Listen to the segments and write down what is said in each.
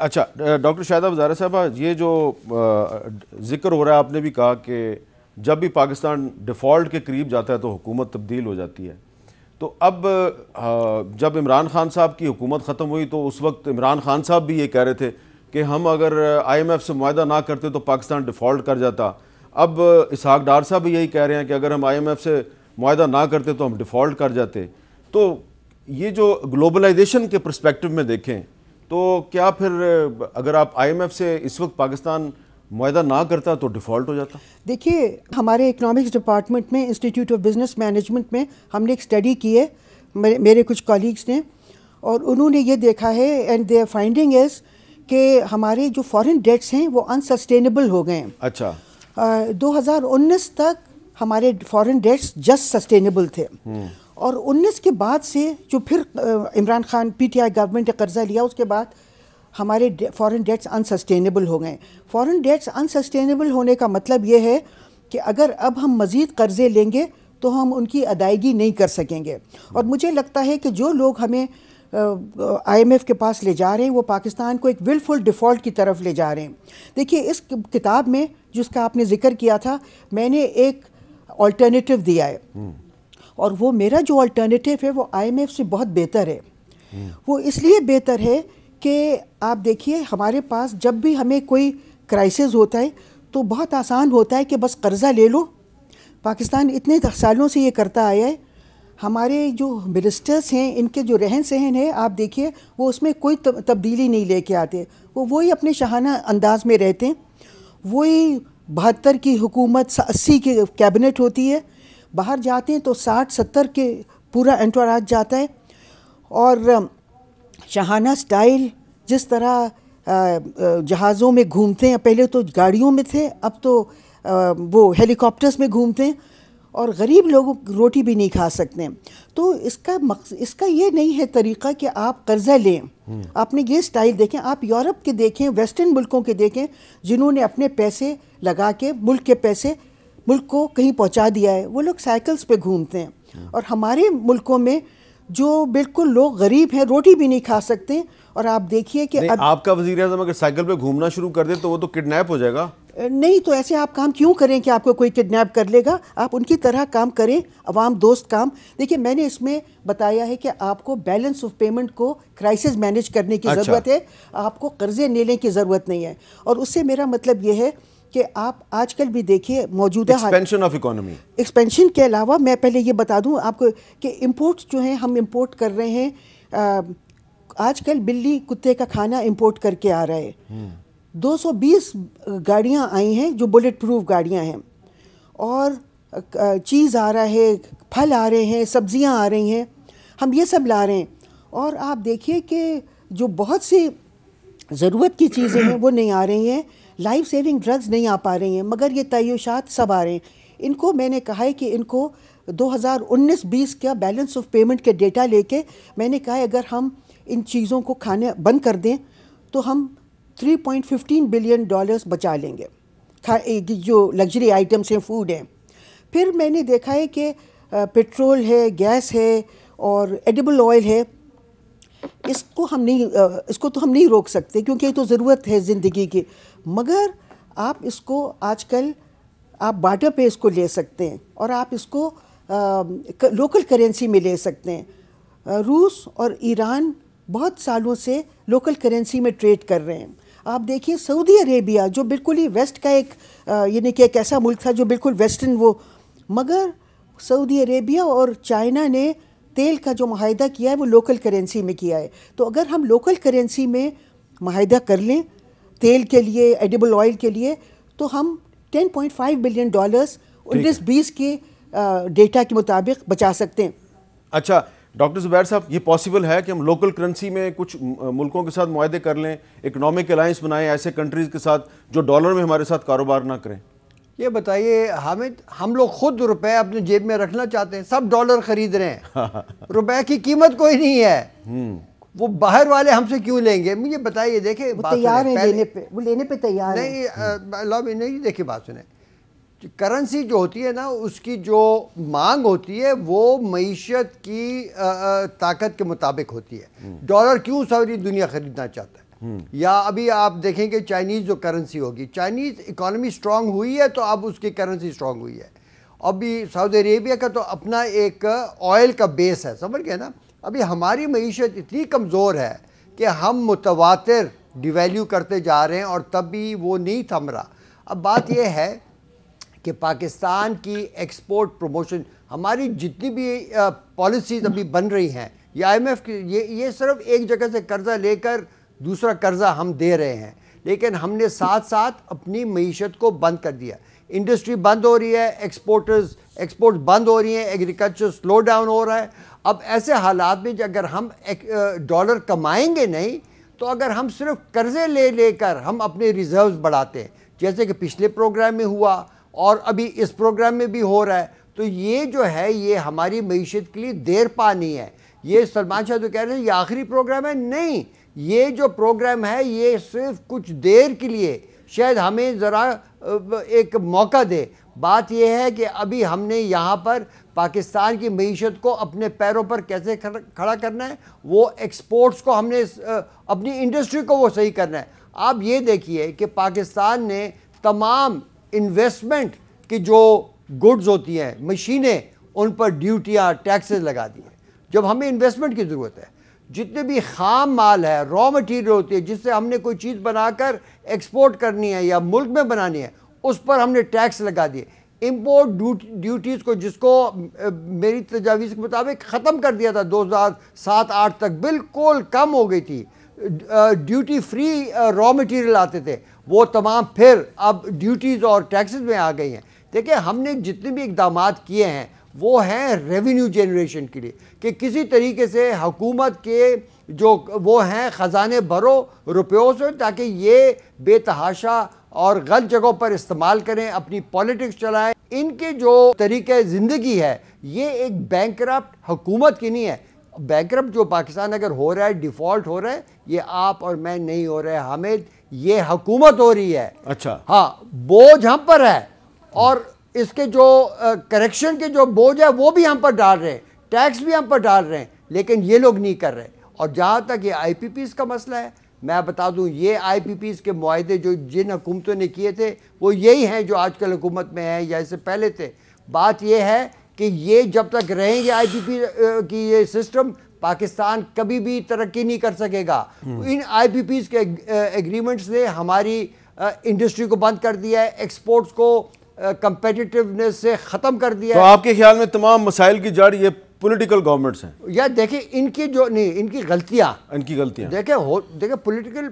اچھا ڈاکٹر شاہدہ وزارہ صاحبہ، یہ جو ذکر ہو رہا ہے، آپ نے بھی کہا کہ جب بھی پاکستان ڈیفالٹ کے قریب جاتا ہے تو حکومت تبدیل ہو جاتی ہے. تو اب جب عمران خان صاحب کی حکومت ختم ہوئی تو اس وقت عمران خان صاحب بھی یہ کہہ رہے تھے کہ ہم اگر آئی ایم ایف سے معاہدہ نہ کرتے تو پاکستان ڈیفالٹ کر جاتا. اب اسحاق ڈار صاحب بھی یہی کہہ رہے ہیں کہ اگر ہم آئی ایم ایف سے معاہدہ نہ کرتے تو ہم ڈیفالٹ کر جاتے. تو یہ جو گلوبلائزیشن کے پرسپیکٹو میں دیکھیں تو کیا پھر اگر آپ آئی ایم ایف سے اس وقت پاکستان معاہدہ نہ کرتا تو ڈیفالٹ ہو جاتا؟ دیکھیے، ہمارے اکنامکس ڈپارٹمنٹ میں انسٹیٹیوٹ آف بزنس مینجمنٹ میں ہم نے ایک اسٹڈی کی ہے، میرے کچھ کولیگس نے، اور انہوں نے یہ دیکھا ہے اینڈ دیئر فائنڈنگ از کہ ہمارے جو فارن ڈیٹس ہیں وہ انسسٹینیبل ہو گئے ہیں. اچھا. 2019 تک ہمارے فارن ڈیٹس جسٹ سسٹینیبل تھے، اور 19 کے بعد سے جو پھر Imran Khan P T I government نے قرضہ لیا، اس کے بعد ہمارے فارن ڈیٹس انسسٹینیبل ہو گئے. فارن ڈیٹس انسسٹینیبل ہونے کا مطلب یہ ہے کہ اگر اب ہم مزید قرضے لیں گے تو ہم ان کی ادائیگی نہیں کر سکیں گے. اور مجھے لگتا ہے کہ جو لوگ ہمیں آئی ایم ایف کے پاس لے جا رہے ہیں وہ پاکستان کو ایک ولفل ڈیفالٹ کی طرف لے جا رہے ہیں. دیکھیے، اس کتاب میں جس کا آپ نے ذکر کیا تھا، میں نے ایک آلٹرنیٹیو دیا ہے، اور وہ میرا جو آلٹرنیٹیو ہے وہ آئی ایم ایف سے بہت بہتر ہے. وہ اس لیے بہتر ہے کہ آپ دیکھیے، ہمارے پاس جب بھی ہمیں کوئی کرائسس ہوتا ہے تو بہت آسان ہوتا ہے کہ بس قرضہ لے لو. پاکستان اتنے سالوں سے یہ کرتا آیا ہے. ہمارے جو منسٹرز ہیں، ان کے جو رہن سہن ہے، آپ دیکھیے وہ اس میں کوئی تبدیلی نہیں لے کے آتے. وہی اپنے شاہانہ انداز میں رہتے ہیں. وہی 72 کی حکومت، 80 کی کیبنٹ ہوتی ہے. باہر جاتے ہیں تو 60-70 کے پورا انٹوراج جاتا ہے. اور شاہانہ سٹائل، جس طرح جہازوں میں گھومتے ہیں، پہلے تو گاڑیوں میں تھے، اب تو وہ ہیلی کاپٹرز میں گھومتے ہیں، اور غریب لوگ روٹی بھی نہیں کھا سکتے ہیں. تو اس کا یہ نہیں ہے طریقہ کہ آپ قرضہ لیں. آپ نے یہ سٹائل دیکھیں، آپ یورپ کے دیکھیں، ویسٹرن ملکوں کے دیکھیں، جنہوں نے اپنے پیسے لگا کے ملک کے پیسے ملک کو کہیں پہنچا دیا ہے. وہ لوگ سائیکلز پہ گھومتے ہیں. اور ہمارے ملکوں میں جو بالکل لوگ غریب ہیں، روٹی بھی نہیں کھا سکتے. اور آپ دیکھیے کہ آپ کا وزیر اعظم اگر سائیکل پہ گھومنا شروع کر دے تو وہ تو کڈنیپ ہو جائے گا. نہیں تو ایسے آپ کام کیوں کریں کہ آپ کو کوئی کڈنیپ کر لے گا؟ آپ ان کی طرح کام کریں، عوام دوست کام. دیکھیے، میں نے اس میں بتایا ہے کہ آپ کو بیلنس آف پیمنٹ کو کرائسس مینیج کرنے کی ضرورت ہے. آپ کو قرضے لینے کی ضرورت نہیں ہے. اور اس سے میرا مطلب یہ ہے کہ آپ آج کل بھی دیکھیے موجودہ ایکسپینشن آف اکانومی. ایکسپینشن کے علاوہ میں پہلے یہ بتا دوں آپ کو کہ امپورٹس جو ہیں ہم امپورٹ کر رہے ہیں. آج کل بلی کتے کا کھانا امپورٹ کر کے آ رہا ہے. 220 گاڑیاں آئی ہیں جو بلٹ پروف گاڑیاں ہیں، اور چیز آ رہا ہے، پھل آ رہے ہیں، سبزیاں آ رہی ہیں، ہم یہ سب لا رہے ہیں. اور آپ دیکھیے کہ جو بہت سی ضرورت کی چیزیں ہیں وہ نہیں آ رہی ہیں. لائف سیونگ ڈرگز نہیں آ پا رہی ہیں، مگر یہ تعیشات سب آ رہے ہیں. ان کو میں نے کہا ہے کہ ان کو 2019-20 کا بیلنس آف پیمنٹ کے ڈیٹا لے کے میں نے کہا ہے اگر ہم ان چیزوں کو کھانے بند کر دیں تو ہم $3.15 بلین بچا لیں گے، جو لگژری آئٹمس ہیں، فوڈ ہیں. پھر میں نے دیکھا ہے کہ پیٹرول ہے، گیس ہے، اور ایڈیبل آئل ہے. اس کو تو ہم نہیں روک سکتے کیونکہ یہ تو ضرورت ہے زندگی کی. مگر آپ اس کو آج کل آپ بارڈر پہ اس کو لے سکتے ہیں، اور آپ اس کو لوکل کرنسی میں لے سکتے ہیں. روس اور ایران بہت سالوں سے لوکل کرنسی میں ٹریڈ کر رہے ہیں. آپ دیکھیے سعودی عربیہ جو بالکل ہی ویسٹ کا یعنی کہ ایک ایسا ملک تھا جو بالکل ویسٹرن مگر سعودی عربیہ اور چائنا نے تیل کا جو معاہدہ کیا ہے وہ لوکل کرنسی میں کیا ہے. تو اگر ہم لوکل کرنسی میں معاہدہ کر لیں تیل کے لیے، ایڈیبل آئل کے لیے، تو ہم $10.5 بلین 19-20 کے ڈیٹا کے مطابق بچا سکتے ہیں. اچھا ڈاکٹر زبیر صاحب، یہ پاسبل ہے کہ ہم لوکل کرنسی میں کچھ ملکوں کے ساتھ معاہدے کر لیں، اکنامک الائنس بنائیں ایسے کنٹریز کے ساتھ جو ڈالر میں ہمارے ساتھ کاروبار نہ کریں؟ یہ بتائیے حامد، ہم لوگ خود روپے اپنے جیب میں رکھنا چاہتے ہیں، سب ڈالر خرید رہے ہیں. روپے کی قیمت کوئی نہیں ہے. وہ باہر والے ہم سے کیوں لیں گے؟ مجھے بتائیے. دیکھیں تیار ہے لینے پہ، وہ لینے پہ تیار ہے. نہیں دیکھیے بات سنیں، کرنسی جو ہوتی ہے نا، اس کی جو مانگ ہوتی ہے وہ معیشت کی طاقت کے مطابق ہوتی ہے. ڈالر کیوں ساری دنیا خریدنا چاہتا ہے؟ یا ابھی آپ دیکھیں کہ چائنیز جو کرنسی ہوگی، چائنیز اکانومی سٹرونگ ہوئی ہے تو اب اس کی کرنسی سٹرونگ ہوئی ہے. ابھی سعودی عربیہ کا تو اپنا ایک آئل کا بیس ہے، سمجھ گئے نا. ابھی ہماری معیشت اتنی کمزور ہے کہ ہم متواتر ڈیویلیو کرتے جا رہے ہیں اور تب بھی وہ نہیں تھم رہا. اب بات یہ ہے کہ پاکستان کی ایکسپورٹ پروموشن، ہماری جتنی بھی پالیسیز ابھی بن رہی ہیں، یہ آئی ایم ایف کی، یہ صرف ایک جگہ سے قرضہ لے کر دوسرا قرضہ ہم دے رہے ہیں، لیکن ہم نے ساتھ ساتھ اپنی معیشت کو بند کر دیا. انڈسٹری بند ہو رہی ہے، ایکسپورٹ بند ہو رہی ہیں، ایگریکلچر سلو ڈاؤن ہو رہا ہے. اب ایسے حالات میں اگر ہم ڈالر کمائیں گے نہیں، تو اگر ہم صرف قرضے لے لے کر ہم اپنے ریزروز بڑھاتے ہیں، جیسے کہ پچھلے پروگرام میں ہوا اور ابھی اس پروگرام میں بھی ہو رہا ہے، تو یہ جو ہے یہ ہماری معیشت کے لیے دیر پانی ہے. یہ سلمان شاہ جو کہہ رہے ہیں یہ آخری پروگرام ہے، نہیں، یہ جو پروگرام ہے یہ صرف کچھ دیر کے لیے، شاید ہمیں ذرا ایک موقع دے. بات یہ ہے کہ ابھی ہم نے یہاں پر پاکستان کی معیشت کو اپنے پیروں پر کیسے کھڑا کرنا ہے، وہ ایکسپورٹس کو ہم نے اپنی انڈسٹری کو وہ صحیح کرنا ہے. آپ یہ دیکھیے کہ پاکستان نے تمام انویسٹمنٹ کی جو گڈز ہوتی ہیں، مشینیں، ان پر ڈیوٹیاں، ٹیکسز لگا دی ہیں، جب ہمیں انویسٹمنٹ کی ضرورت ہے. جتنے بھی خام مال ہے، را مٹیریل ہوتی ہے، جس سے ہم نے کوئی چیز بنا کر ایکسپورٹ کرنی ہے یا ملک میں بنانی ہے، اس پر ہم نے ٹیکس لگا دیے. امپورٹ ڈیوٹیز کو، جس کو میری تجاویز کے مطابق ختم کر دیا تھا 2007-8 تک، بالکل کم ہو گئی تھی. ڈیوٹی فری را مٹیریل آتے تھے، وہ تمام پھر اب ڈیوٹیز اور ٹیکسز میں آ گئی ہیں. دیکھیں ہم نے جتنے بھی اقدامات کیے ہیں وہ ہیں ریونیو جنریشن کے لیے، کہ کسی طریقے سے حکومت کے جو وہ ہیں خزانے بھرو روپیوں سے، تاکہ یہ بے تحاشا اور غلط جگہوں پر استعمال کریں، اپنی پالیٹکس چلائیں. ان کے جو طریقہ زندگی ہے یہ ایک بینکرپٹ حکومت کی نہیں ہے. بینکرپٹ جو پاکستان اگر ہو رہا ہے، ڈیفالٹ ہو رہا ہے، یہ آپ اور میں نہیں ہو رہے حامد، یہ حکومت ہو رہی ہے. اچھا، ہاں، بوجھ ہم پر ہے، اور اس کے جو کریکشن کے جو بوجھ ہے وہ بھی ہم پر ڈال رہے ہیں، ٹیکس بھی ہم پر ڈال رہے ہیں، لیکن یہ لوگ نہیں کر رہے. اور جہاں تک یہ آئی پی پیز کا مسئلہ ہے، میں بتا دوں یہ آئی پی پیز کے معاہدے جو جن حکومتوں نے کیے تھے وہ یہی ہیں جو آج کل حکومت میں ہیں یا اس سے پہلے تھے. بات یہ ہے کہ یہ جب تک رہیں گے آئی پی پی کی یہ سسٹم، پاکستان کبھی بھی ترقی نہیں کر سکے گا. ان آئی پی پیز کے ایگریمنٹس نے ہماری انڈسٹری کو بند کر دیا ہے، ایکسپورٹس کو کمپیٹیٹیونیس سے ختم کر دیا ہے. تو آپ کے خیال میں تمام مسائل کی جڑ یہ پولیٹیکل گورنمنٹس ہیں؟ یا دیکھیں ان کی جو نہیں، ان کی غلطیاں دیکھیں پولیٹیکل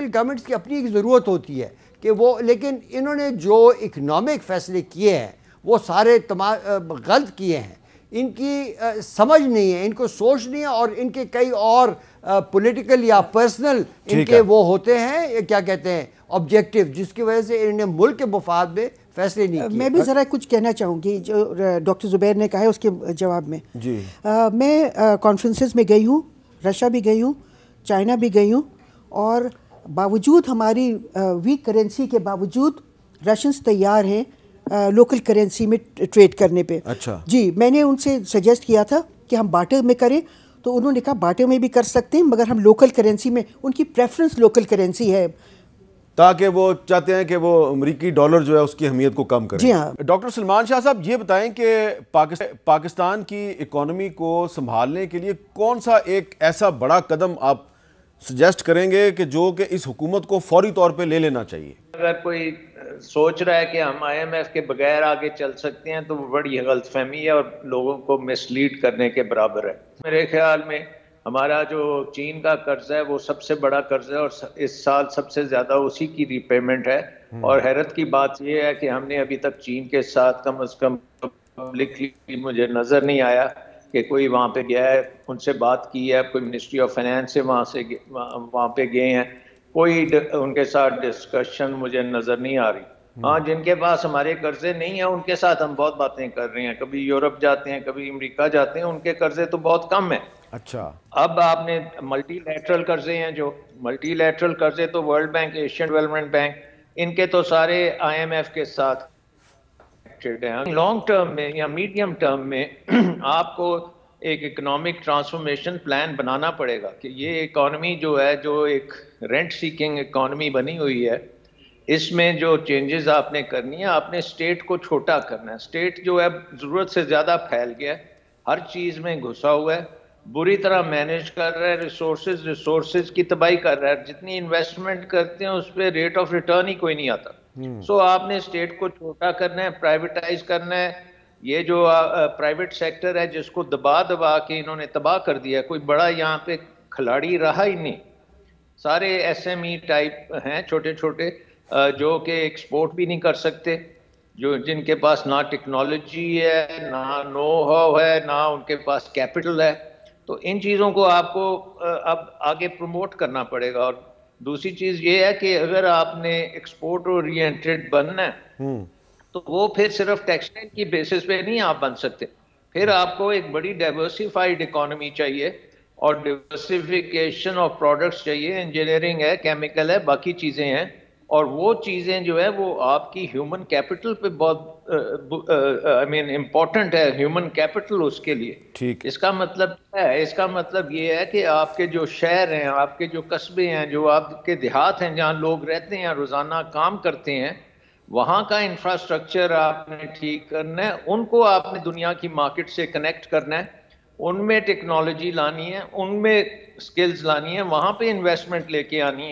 گورنمنٹس کی اپنی ایک ضرورت ہوتی ہے کہ وہ، لیکن انہوں نے جو اکنامک فیصلے کیے ہیں وہ سارے غلط کیے ہیں. ان کی سمجھ نہیں ہے، ان کو سوچ نہیں ہے، اور ان کے کئی اور پولیٹیکل یا پرسنل ان کے وہ ہوتے ہیں، کیا کہتے ہیں، آبجیکٹیو، جس کی وجہ سے انہوں نے ملک کے مفاد میں فیصلے نہیں کیے. میں بھی ذرا کچھ کہنا چاہوں گی جو ڈاکٹر زبیر نے کہا ہے اس کے جواب میں. جی، میں کانفرنسز میں گئی ہوں، رشیا بھی گئی ہوں، چائنا بھی گئی ہوں، اور باوجود ہماری ویک کرنسی کے باوجود رشینس تیار ہیں لوکل کرنسی میں ٹریڈ کرنے پہ. اچھا جی، میں نے ان سے سجیسٹ کیا تھا کہ ہم بارٹر میں کریں، تو انہوں نے کہا بارٹر میں بھی کر سکتے ہیں، مگر ہم لوکل کرنسی میں، ان کی پریفرنس لوکل کرنسی ہے، تاکہ وہ چاہتے ہیں کہ وہ امریکی ڈالر جو ہے اس کی اہمیت کو کم کریں. جی ہاں. ڈاکٹر سلمان شاہ صاحب یہ بتائیں کہ پاکستان کی اکانومی کو سنبھالنے کے لیے کون سا ایک ایسا بڑا قدم آپ سجیسٹ کریں گے کہ جو کہ اس حکومت کو فوری طور پہ لے لینا چاہیے؟ اگر کوئی سوچ رہا ہے کہ ہم آئی ایم ایف کے بغیر آگے چل سکتے ہیں تو وہ بڑی غلط فہمی ہے اور لوگوں کو مس لیڈ کرنے کے برابر ہے. میرے خیال میں ہمارا جو چین کا قرض ہے وہ سب سے بڑا قرض ہے، اور اس سال سب سے زیادہ اسی کی ری پیمنٹ ہے. اور حیرت کی بات یہ ہے کہ ہم نے ابھی تک چین کے ساتھ کم از کم پبلکلی مجھے نظر نہیں آیا کہ کوئی وہاں پہ گیا ہے، ان سے بات کی ہے، کوئی منسٹری آف فائنانس سے وہاں پہ گئے ہیں، کوئی ان کے ساتھ ڈسکشن مجھے نظر نہیں آ رہی. ہاں، جن کے پاس ہمارے قرضے نہیں ہیں ان کے ساتھ ہم بہت باتیں کر رہے ہیں، کبھی یورپ جاتے ہیں، کبھی امریکہ جاتے ہیں، ان کے قرضے تو بہت کم ہیں. اچھا، اب آپ نے ملٹی لیٹرل قرضے ہیں، جو ملٹی لیٹرل قرضے تو World Bank, Asian Development Bank, ان کے تو سارے آئی ایم ایف کے ساتھ ہیں. لانگ ٹرم میں یا میڈیم ٹرم میں آپ کو ایک اکنامک ٹرانسفارمیشن پلان بنانا پڑے گا کہ یہ اکانومی جو ہے، جو ایک رینٹ سیکنگ اکانومی بنی ہوئی ہے، اس میں جو چینجز آپ نے کرنی ہے، آپ نے اسٹیٹ کو چھوٹا کرنا ہے. اسٹیٹ جو ہے ضرورت سے زیادہ پھیل گیا ہے، ہر چیز میں گھسا ہوا ہے، بری طرح مینیج کر رہا ہے، ریسورسز کی تباہی کر رہا ہے. جتنی انویسٹمنٹ کرتے ہیں اس پہ ریٹ آف ریٹرن ہی کوئی نہیں آتا. سو آپ نے اسٹیٹ کو چھوٹا کرنا ہے، پرائیویٹائز کرنا ہے. یہ جو پرائیویٹ سیکٹر ہے جس کو دبا کے انہوں نے تباہ کر دیا ہے، کوئی بڑا یہاں پہ کھلاڑی رہا ہی نہیں. سارے ایس ایم ای ٹائپ ہیں، چھوٹے چھوٹے، جو کہ ایکسپورٹ بھی نہیں کر سکتے، جن کے پاس نہ ٹیکنالوجی ہے، نہ نو ہاؤ ہے، نہ ان کے پاس کیپٹل ہے. تو ان چیزوں کو آپ کو اب آگے پروموٹ کرنا پڑے گا. اور دوسری چیز یہ ہے کہ اگر آپ نے ایکسپورٹ اورینٹڈ بننا ہے تو وہ پھر صرف ٹیکسٹائل کی بیسس پہ نہیں آپ بن سکتے. پھر آپ کو ایک بڑی ڈائیورسیفائڈ اکانومی چاہیے اور ڈائیورسیفیکیشن آف پروڈکٹس چاہیے. انجینئرنگ ہے، کیمیکل ہے، باقی چیزیں ہیں، اور وہ چیزیں جو ہے وہ آپ کی ہیومن کیپٹل پہ بہت امپورٹنٹ ہے. ہیومن کیپٹل اس کے لیے ٹھیک. اس کا مطلب کیا ہے؟ اس کا مطلب یہ ہے کہ آپ کے جو شہر ہیں، آپ کے جو قصبے ہیں، جو آپ کے دیہات ہیں جہاں لوگ رہتے ہیں، روزانہ کام کرتے ہیں، وہاں کا انفراسٹرکچر آپ نے ٹھیک کرنا ہے. ان کو آپ نے دنیا کی مارکیٹ سے کنیکٹ کرنا ہے، ان میں ٹیکنالوجی لانی ہے، ان میں سکلز لانی ہے، وہاں پہ انویسٹمنٹ لے کے آنی ہے.